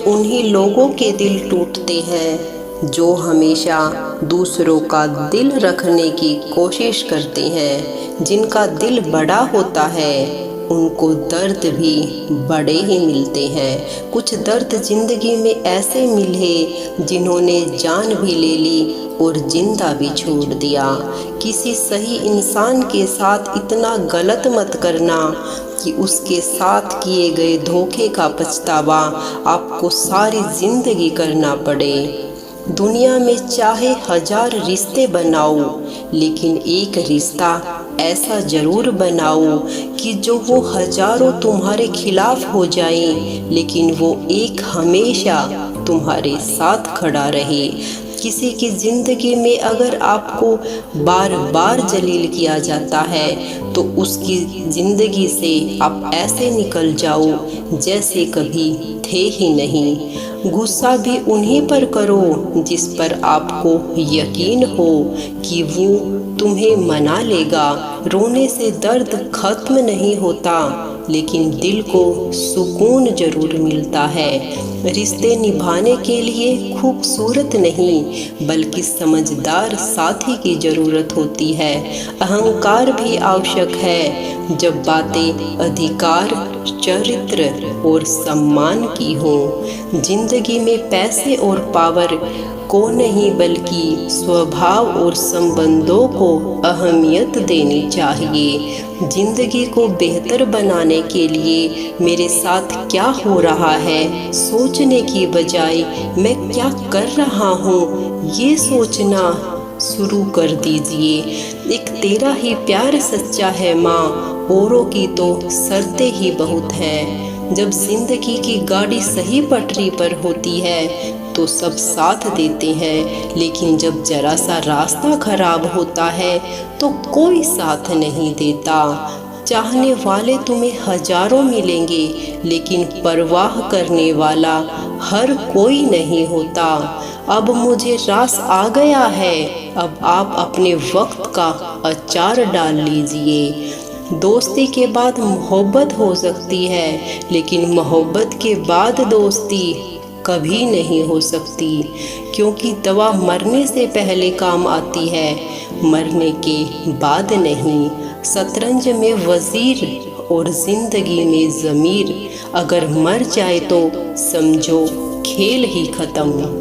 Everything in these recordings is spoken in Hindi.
उन्हीं लोगों के दिल टूटते हैं जो हमेशा दूसरों का दिल रखने की कोशिश करते हैं। जिनका दिल बड़ा होता है उनको दर्द भी बड़े ही मिलते हैं। कुछ दर्द जिंदगी में ऐसे मिले जिन्होंने जान भी ले ली और जिंदा भी छोड़ दिया। किसी सही इंसान के साथ इतना गलत मत करना कि उसके साथ किए गए धोखे का पछतावा आपको सारी जिंदगी करना पड़े। दुनिया में चाहे 1000 रिश्ते बनाओ, लेकिन एक रिश्ता ऐसा जरूर बनाओ कि जो वो हजारों तुम्हारे खिलाफ हो जाएं, लेकिन वो एक हमेशा तुम्हारे साथ खड़ा रहे। किसी की ज़िंदगी में अगर आपको बार बार जलील किया जाता है तो उसकी ज़िंदगी से आप ऐसे निकल जाओ जैसे कभी थे ही नहीं। गुस्सा भी उन्हीं पर करो जिस पर आपको यकीन हो कि वो तुम्हें मना लेगा। रोने से दर्द खत्म नहीं होता, लेकिन दिल को सुकून जरूर मिलता है। रिश्ते निभाने के लिए खूबसूरत नहीं बल्कि समझदार साथी की ज़रूरत होती है। अहंकार भी आवश्यक है जब बातें अधिकार, चरित्र और सम्मान की हो। जिंदगी में पैसे और पावर को नहीं बल्कि स्वभाव और संबंधों को अहमियत देनी चाहिए। जिंदगी को बेहतर बनाने के लिए मेरे साथ क्या हो रहा है सोचने की बजाय मैं क्या कर रहा हूँ ये सोचना शुरू कर दीजिए। एक तेरा ही प्यार सच्चा है माँ, औरों की तो शर्तें ही बहुत हैं। जब जिंदगी की गाड़ी सही पटरी पर होती है तो सब साथ देते हैं, लेकिन जब जरा सा रास्ता खराब होता है तो कोई साथ नहीं देता। चाहने वाले तुम्हें हजारों मिलेंगे, लेकिन परवाह करने वाला हर कोई नहीं होता। अब मुझे रास आ गया है, अब आप अपने वक्त का अचार डाल लीजिए। दोस्ती के बाद मोहब्बत हो सकती है, लेकिन मोहब्बत के बाद दोस्ती कभी नहीं हो सकती, क्योंकि दवा मरने से पहले काम आती है, मरने के बाद नहीं। शतरंज में वजीर और जिंदगी में ज़मीर, अगर मर जाए तो समझो खेल ही खत्म।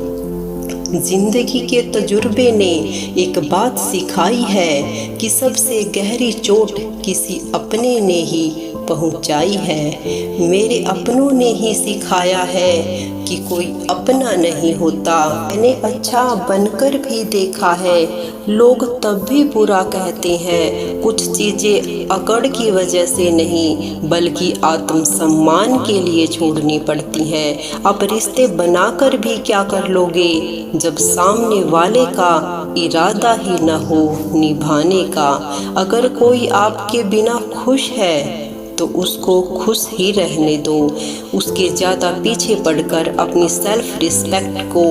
जिंदगी के तजुर्बे ने एक बात सिखाई है कि सबसे गहरी चोट किसी अपने ने ही पहुंचाई है। मेरे अपनों ने ही सिखाया है कि कोई अपना नहीं होता। मैंने अच्छा बनकर भी देखा है, लोग तब भी बुरा कहते हैं। कुछ चीज़ें अकड़ की वजह से नहीं बल्कि आत्मसम्मान के लिए छोड़नी पड़ती हैं। अब रिश्ते बनाकर भी क्या कर लोगे जब सामने वाले का इरादा ही न हो निभाने का। अगर कोई आपके बिना खुश है तो उसको खुश ही रहने दो। उसके ज़्यादा पीछे पड़कर अपनी सेल्फ रिस्पेक्ट को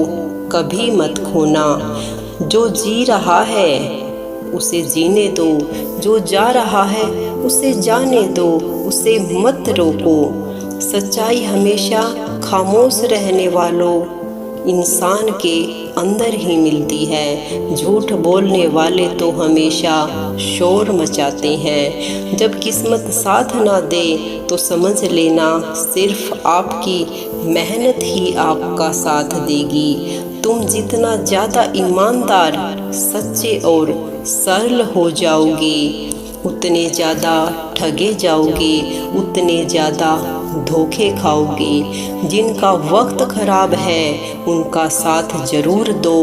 कभी मत खोना। जो जी रहा है उसे जीने दो, जो जा रहा है उसे जाने दो, उसे मत रोको। सच्चाई हमेशा खामोश रहने वालों इंसान के अंदर ही मिलती है। झूठ बोलने वाले तो हमेशा शोर मचाते हैं। जब किस्मत साथ ना दे तो समझ लेना सिर्फ आपकी मेहनत ही आपका साथ देगी। तुम जितना ज़्यादा ईमानदार, सच्चे और सरल हो जाओगे उतने ज़्यादा ठगे जाओगे, उतने ज़्यादा धोखे खाओगे। जिनका वक्त खराब है उनका साथ जरूर दो,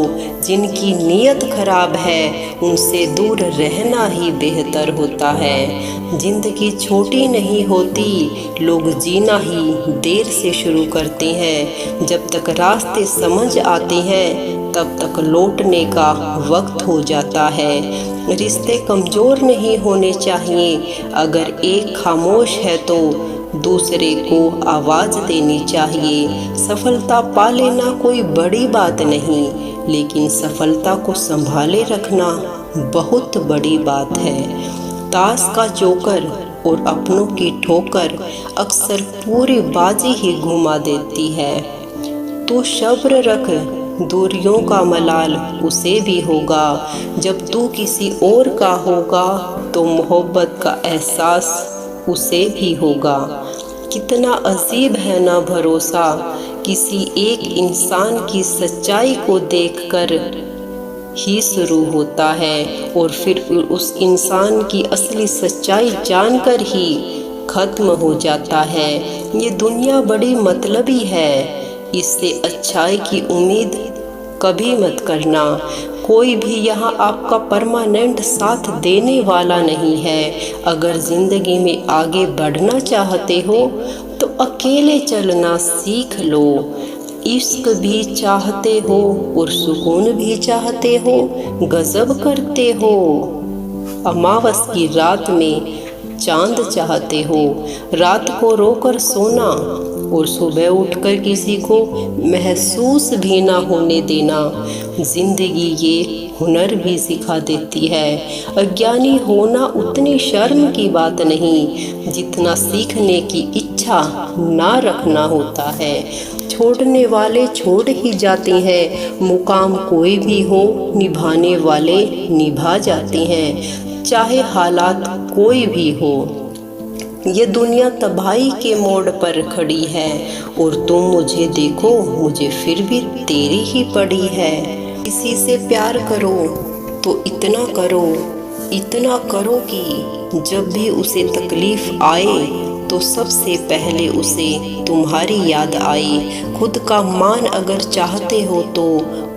जिनकी नीयत खराब है उनसे दूर रहना ही बेहतर होता है। जिंदगी छोटी नहीं होती, लोग जीना ही देर से शुरू करते हैं। जब तक रास्ते समझ आते हैं तब तक लौटने का वक्त हो जाता है। रिश्ते कमज़ोर नहीं होने चाहिए, अगर एक खामोश है तो दूसरे को आवाज़ देनी चाहिए। सफलता पा लेना कोई बड़ी बात नहीं, लेकिन सफलता को संभाले रखना बहुत बड़ी बात है। ताश का जोकर और अपनों की ठोकर अक्सर पूरी बाजी ही घुमा देती है। तू सब्र रख, दूरियों का मलाल उसे भी होगा। जब तू किसी और का होगा तो मोहब्बत का एहसास उसे भी होगा। कितना अजीब है ना भरोसा, किसी एक इंसान की सच्चाई को देखकर ही शुरू होता है और फिर उस इंसान की असली सच्चाई जानकर ही खत्म हो जाता है। ये दुनिया बड़ी मतलबी है, इससे अच्छाई की उम्मीद कभी मत करना। कोई भी यहाँ आपका परमानेंट साथ देने वाला नहीं है। अगर ज़िंदगी में आगे बढ़ना चाहते हो तो अकेले चलना सीख लो। इश्क भी चाहते हो और सुकून भी चाहते हो, गजब करते हो। अमावस की रात में चांद चाहते हो, रात को रोकर सोना और सुबह उठकर किसी को महसूस भी ना होने देना। जिंदगी ये हुनर भी सिखा देती है। अज्ञानी होना उतनी शर्म की बात नहीं जितना सीखने की इच्छा ना रखना होता है। छोड़ने वाले छोड़ ही जाते हैं, मुकाम कोई भी हो निभाने वाले निभा जाते हैं, चाहे हालात कोई भी हो। ये दुनिया तबाही के मोड़ पर खड़ी है और तुम मुझे देखो, मुझे फिर भी तेरी ही पड़ी है। किसी से प्यार करो तो इतना करो कि जब भी उसे तकलीफ आए तो सबसे पहले उसे तुम्हारी याद आए। खुद का मान अगर चाहते हो तो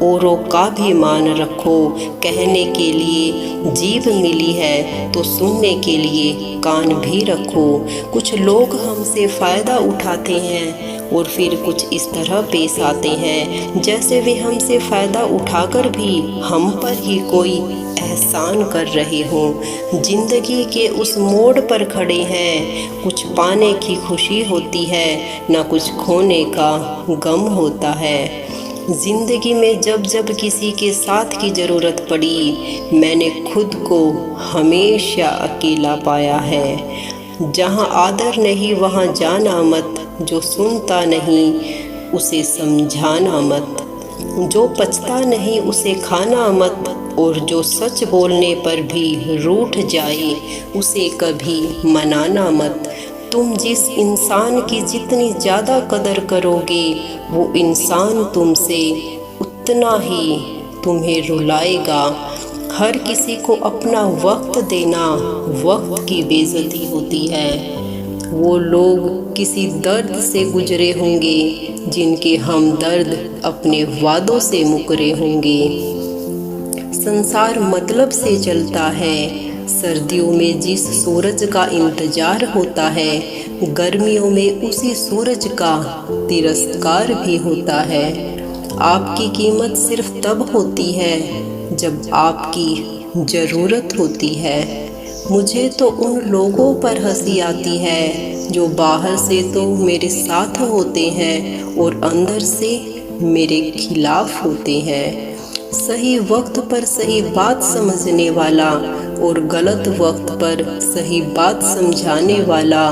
औरों का भी मान रखो। कहने के लिए जीभ मिली है तो सुनने के लिए कान भी रखो। कुछ लोग हमसे फ़ायदा उठाते हैं और फिर कुछ इस तरह पेश आते हैं जैसे वे हमसे फ़ायदा उठाकर भी हम पर ही कोई एहसान कर रहे हों। जिंदगी के उस मोड़ पर खड़े हैं, कुछ पाने की खुशी होती है ना कुछ खोने का गम होता है। जिंदगी में जब जब किसी के साथ की ज़रूरत पड़ी मैंने खुद को हमेशा अकेला पाया है। जहाँ आदर नहीं वहाँ जाना मत, जो सुनता नहीं उसे समझाना मत, जो पचता नहीं उसे खाना मत और जो सच बोलने पर भी रूठ जाए उसे कभी मनाना मत। तुम जिस इंसान की जितनी ज़्यादा कदर करोगे वो इंसान तुमसे उतना ही तुम्हें रुलाएगा। हर किसी को अपना वक्त देना वक्त की बेइज्जती होती है। वो लोग किसी दर्द से गुजरे होंगे जिनके हमदर्द अपने वादों से मुकरे होंगे। संसार मतलब से चलता है। सर्दियों में जिस सूरज का इंतजार होता है गर्मियों में उसी सूरज का तिरस्कार भी होता है। आपकी कीमत सिर्फ तब होती है जब आपकी ज़रूरत होती है। मुझे तो उन लोगों पर हंसी आती है जो बाहर से तो मेरे साथ होते हैं और अंदर से मेरे खिलाफ होते हैं। सही वक्त पर सही बात समझने वाला और गलत वक्त पर सही बात समझाने वाला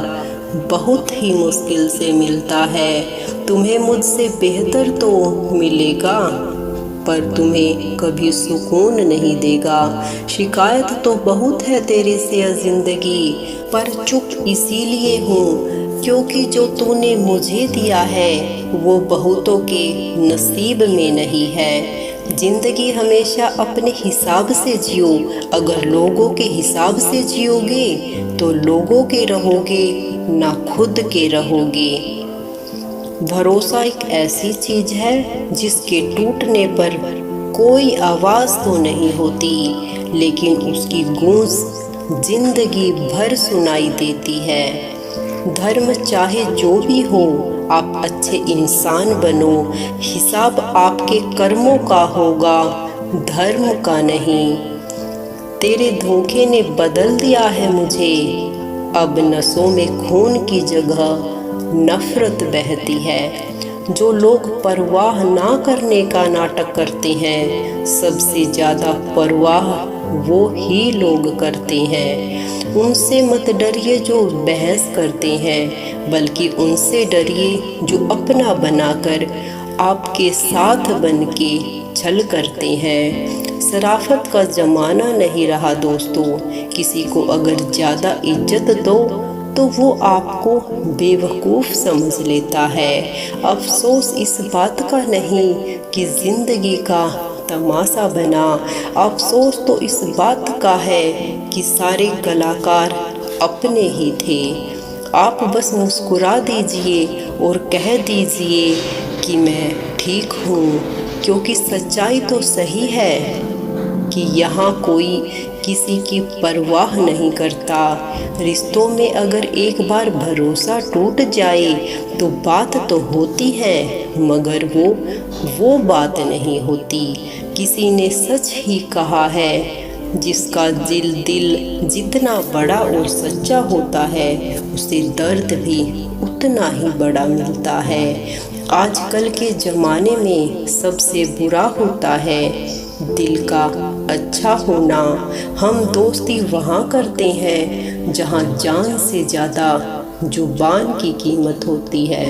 बहुत ही मुश्किल से मिलता है। तुम्हें मुझसे बेहतर तो मिलेगा पर तुम्हें कभी सुकून नहीं देगा। शिकायत तो बहुत है तेरे से ज़िंदगी, पर चुप इसीलिए हूँ क्योंकि जो तूने मुझे दिया है वो बहुतों के नसीब में नहीं है। जिंदगी हमेशा अपने हिसाब से जियो। अगर लोगों के हिसाब से जियोगे तो लोगों के रहोगे ना खुद के रहोगे। भरोसा एक ऐसी चीज है जिसके टूटने पर कोई आवाज़ तो नहीं होती लेकिन उसकी गूंज जिंदगी भर सुनाई देती है। धर्म चाहे जो भी हो आप अच्छे इंसान बनो। हिसाब आपके कर्मों का होगा धर्म का नहीं। तेरे धोखे ने बदल दिया है मुझे, अब नसों में खून की जगह नफरत बहती है। जो लोग परवाह ना करने का नाटक करते हैं सबसे ज़्यादा परवाह वो ही लोग करते हैं। उनसे मत डरिए जो बहस करते हैं बल्कि उनसे डरिए जो अपना बनाकर आपके साथ बन के छल करते हैं। शराफत का ज़माना नहीं रहा दोस्तों। किसी को अगर ज़्यादा इज्जत दो तो वो आपको बेवकूफ़ समझ लेता है। अफसोस इस बात का नहीं कि ज़िंदगी का तमाशा बना। अफसोस तो इस बात का है कि सारे कलाकार अपने ही थे। आप बस मुस्कुरा दीजिए और कह दीजिए कि मैं ठीक हूँ, क्योंकि सच्चाई तो सही है कि यहाँ कोई किसी की परवाह नहीं करता। रिश्तों में अगर एक बार भरोसा टूट जाए तो बात तो होती है, मगर वो बात नहीं होती। किसी ने सच ही कहा है, जिसका दिल जितना बड़ा और सच्चा होता है उसे दर्द भी उतना ही बड़ा मिलता है। आजकल के ज़माने में सबसे बुरा होता है दिल का अच्छा होना। हम दोस्ती वहाँ करते हैं जहाँ जान से ज़्यादा जुबान की कीमत होती है।